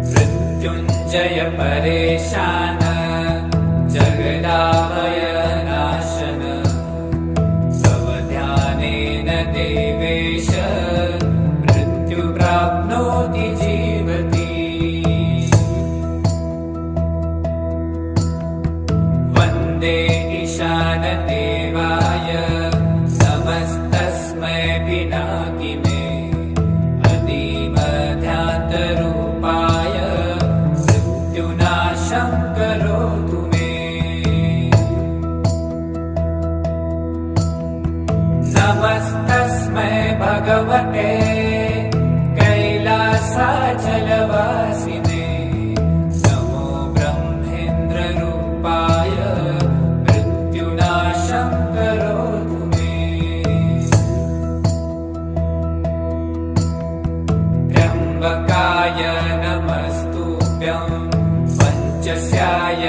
मृत्युञ्जय परेशान जगदाभय नाशन तव ध्यानेन देवेश मृत्यु प्राप्नोति जीवति वन्दे ईशान देवाय नमस्तस्मै पिनाकिने करोतु मे नमस्तस्मै भगवते कैलासाचलवासिने नमो ब्रह्मेन्द्ररूपाय मृत्युनाशं करोतु मे त्र्यम्बकाय नमस्तुभ्यं पञ्चस्याय